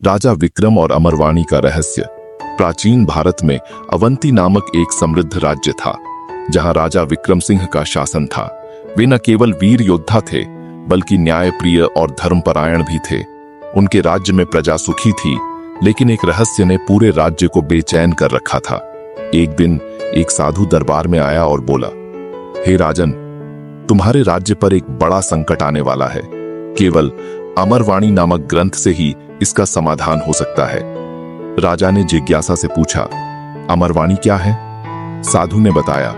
राजा विक्रम और अमरवाणी का रहस्य। प्राचीन भारत में अवंती नामक एक समृद्ध राज्य था, जहां राजा विक्रम सिंह का शासन था। वे न केवल वीर योद्धा थे, बल्कि न्यायप्रिय और धर्मपरायण भी थे। उनके राज्य में प्रजा सुखी थी, लेकिन एक रहस्य ने पूरे राज्य को बेचैन कर रखा था। एक दिन एक साधु दरबार में आया और बोला, हे राजन, तुम्हारे राज्य पर एक बड़ा संकट आने वाला है। केवल अमरवाणी नामक ग्रंथ से ही इसका समाधान हो सकता है। राजा ने जिज्ञासा से पूछा, अमरवाणी क्या है? साधु ने बताया,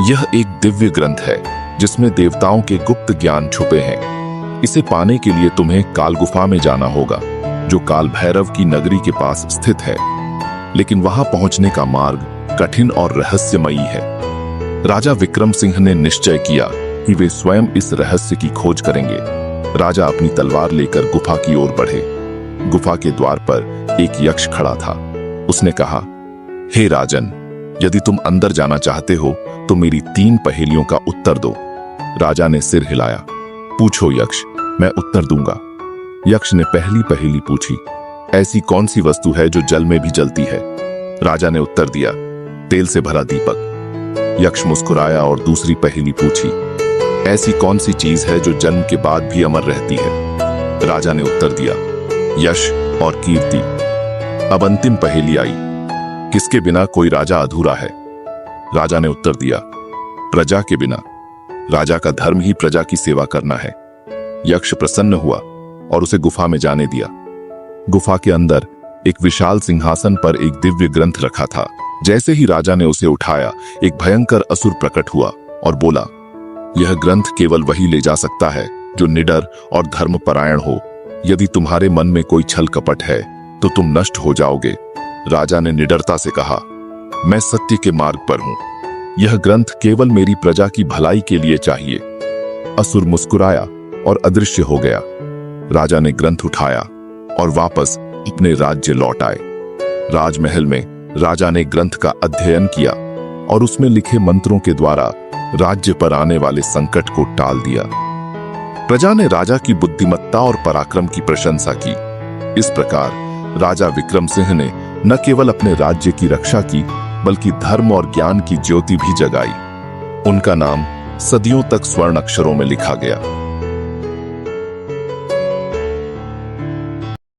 यह एक दिव्य ग्रंथ है जिसमें देवताओं के गुप्त ज्ञान छुपे हैं। इसे पाने के लिए तुम्हें काल गुफा में जाना होगा, जो काल भैरव की नगरी के पास स्थित है। लेकिन वहां पहुंचने का मार्ग कठिन और रहस्यमयी है। राजा विक्रम सिंह ने निश्चय किया कि वे स्वयं इस रहस्य की खोज करेंगे। राजा अपनी तलवार लेकर गुफा की ओर बढ़े। गुफा के द्वार पर एक यक्ष खड़ा था। उसने कहा, हे राजन, यदि तुम अंदर जाना चाहते हो तो मेरी 3 पहेलियों का उत्तर दो। राजा ने सिर हिलाया। पूछो यक्ष, मैं उत्तर दूंगा। यक्ष ने पहली पहेली पूछी, ऐसी कौन सी वस्तु है जो जल में भी जलती है? राजा ने उत्तर दिया, तेल से भरा दीपक। यक्ष मुस्कुराया और दूसरी पहेली पूछी, ऐसी कौन सी चीज है जो जन्म के बाद भी अमर रहती है? राजा ने उत्तर दिया, यश और कीर्ति। अब अंतिम पहेली आई, किसके बिना कोई राजा अधूरा है? राजा ने उत्तर दिया, प्रजा के बिना। राजा का धर्म ही प्रजा की सेवा करना है। यक्ष प्रसन्न हुआ और उसे गुफा में जाने दिया। गुफा के अंदर एक विशाल सिंहासन पर एक दिव्य ग्रंथ रखा था। जैसे ही राजा ने उसे उठाया, एक भयंकर असुर प्रकट हुआ और बोला, यह ग्रंथ केवल वही ले जा सकता है जो निडर और धर्मपरायण हो। यदि तुम्हारे मन में कोई छल कपट है तो तुम नष्ट हो जाओगे। राजा ने निडरता से कहा, मैं सत्य के मार्ग पर हूं। यह ग्रंथ केवल मेरी प्रजा की भलाई के लिए चाहिए। असुर मुस्कुराया और अदृश्य हो गया। राजा ने ग्रंथ उठाया और वापस अपने राज्य लौट आए। राजमहल में राजा ने ग्रंथ का अध्ययन किया और उसमें लिखे मंत्रों के द्वारा राज्य पर आने वाले संकट को टाल दिया। प्रजा ने राजा की बुद्धिमत्ता और पराक्रम की प्रशंसा की। इस प्रकार राजा विक्रम सिंह ने न केवल अपने राज्य की रक्षा की, बल्कि धर्म और ज्ञान की ज्योति भी जगाई। उनका नाम सदियों तक स्वर्ण अक्षरों में लिखा गया।